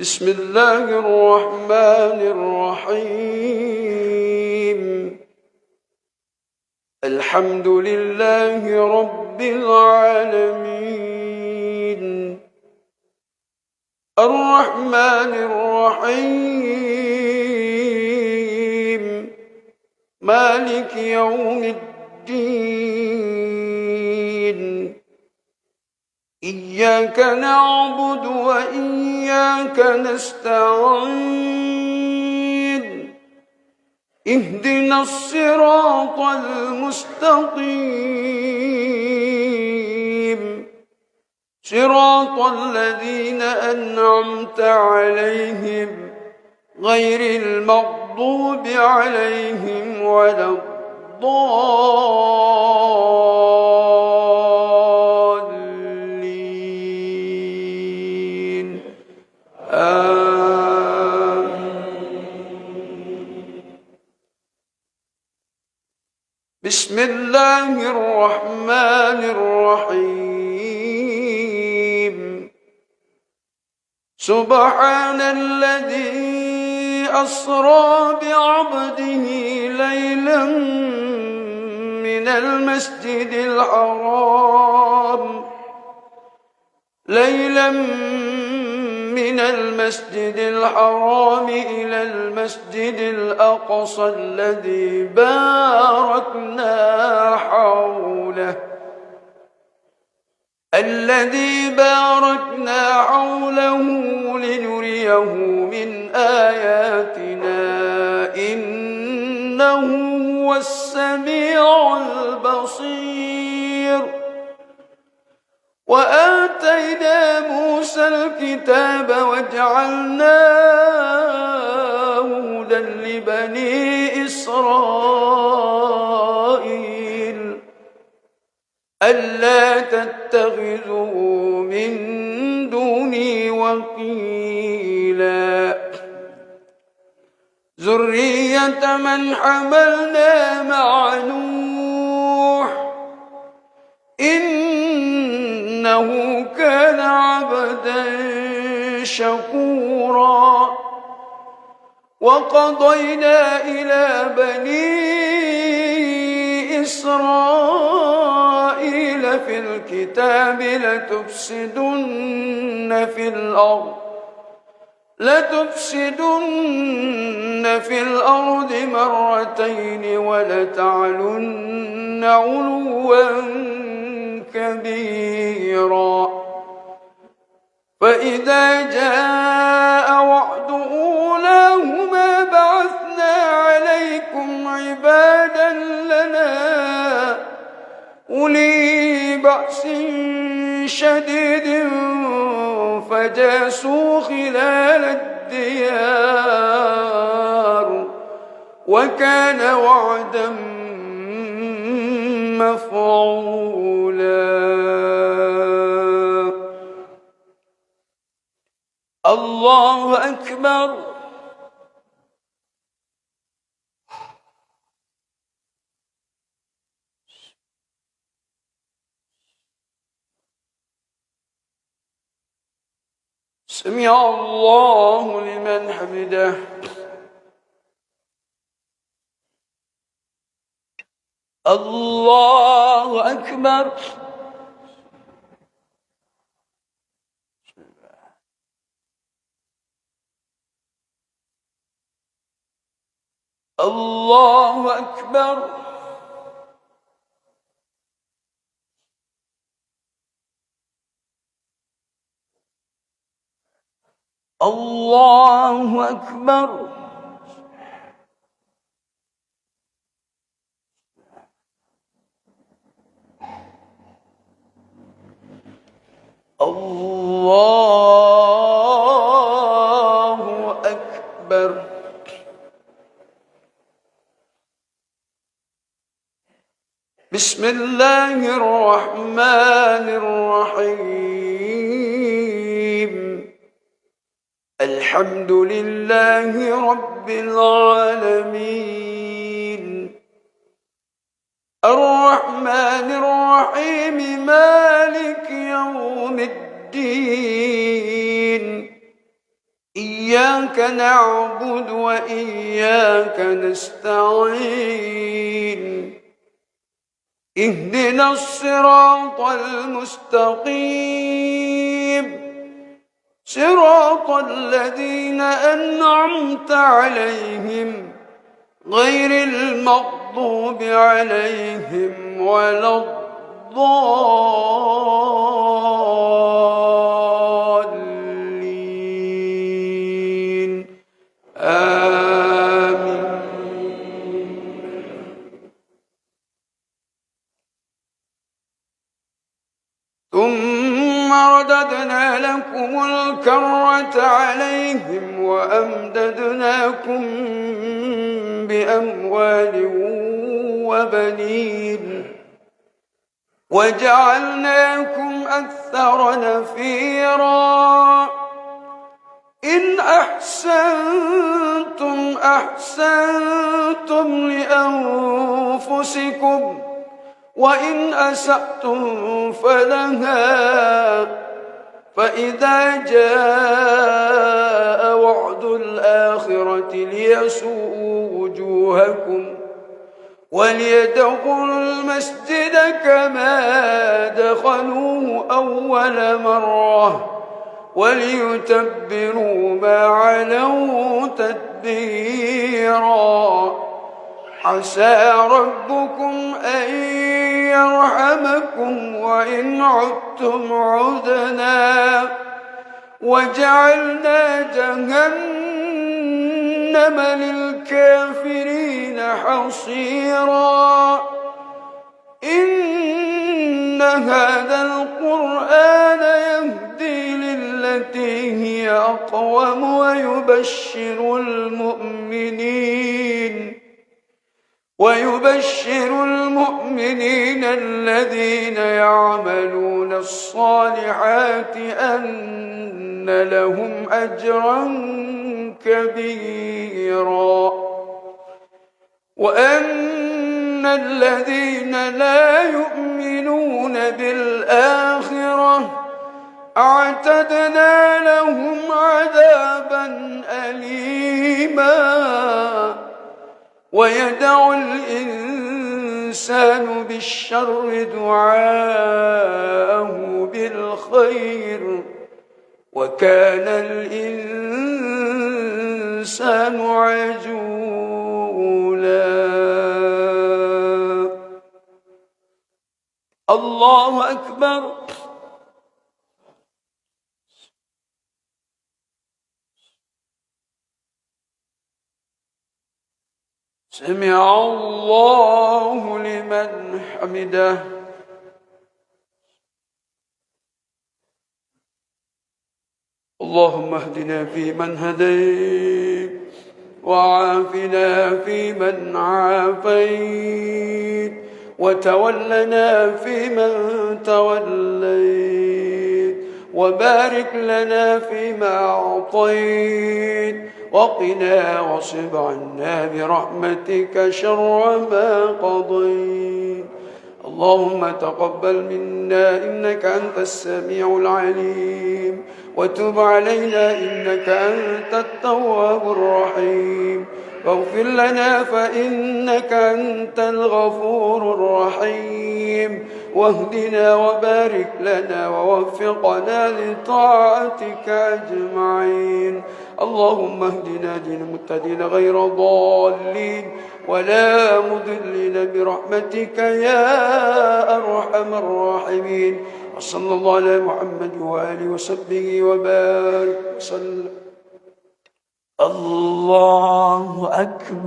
بسم الله الرحمن الرحيم. الحمد لله رب العالمين، الرحمن الرحيم، مالك يوم الدين. إياك نعبد وإياك نستعين. اهدنا الصراط المستقيم، صراط الذين أنعمت عليهم غير المغضوب عليهم ولا الضالين. بسم الله الرحمن الرحيم. سبحان الذي أسرى بعبده ليلا من المسجد الحرام إلى المسجد الأقصى الذي باركنا حوله لنريه من آياتنا إنه هو السميع البصير. وآتينا موسى الكتاب وجعلناه هدى لبني إسرائيل ألا تتخذوا من دوني وكيلا. ذرية من حملنا مع نوح إنه كان عبدا شكورا. وقضينا إلى بني إسرائيل في الكتاب لتفسدن في الأرض مرتين ولتعلن علوا كبيرا. فإذا جاء وعد أولاهما بعثنا عليكم عبادا لنا أولي بأس شديد فجاسوا خلال الديار وكان وعدا مفعولا. الله أكبر. سمع الله لمن حمده. الله أكبر. الله أكبر. الله أكبر. الله أكبر. بسم الله الرحمن الرحيم. الحمد لله رب العالمين، الرحمن الرحيم، مالك يوم الدين. إياك نعبد وإياك نستعين اهدنا الصراط المستقيم صراط الذين أنعمت عليهم غير المغضوب عليهم ولا الضالين آمين. ثم رددنا لكم الكرة عليهم وأمددناكم بأموال وبنين وجعلناكم أكثر نفيرا إن أحسنتم أحسنتم لأنفسكم وإن أسأتم فلها فإذا جاء وعد الآخرة ليسوءوا وجوهكم وليدخلوا المسجد كما دخلوه أول مرة وليتبروا ما علوا تتبيرا عسى ربكم أن يرحمكم وإن عدتم عدنا وجعلنا جهنم للكافرين حصيرا إن هذا القرآن يهدي للتي هي أقوم ويبشر المؤمنين الذين يعملون الصالحات أن لهم أجرا كبيرا وأن الذين لا يؤمنون بالآخرة أعتدنا لهم عذابا أليما ويدعو الإنسان بالشر دعاءه بالخير وكان الإنسان عجولا. الله أكبر. سمع الله لمن حمده. اللهم اهدنا فيمن هديت وعافنا فيمن عافيت وتولنا فيمن توليت وبارك لنا فيما أعطيت وقنا واصرف عنا برحمتك شر ما قضيت. اللهم تقبل منا إنك أنت السميع العليم وتب علينا إنك أنت التواب الرحيم واغفر لنا فإنك أنت الغفور الرحيم واهدنا وبارك لنا ووفقنا لطاعتك أجمعين. اللهم اهدنا للمهتدين غير ضالين ولا مضلين برحمتك يا أرحم الراحمين. وصلى الله على محمد وآله وصحبه وبارك وسلم. الله أكبر.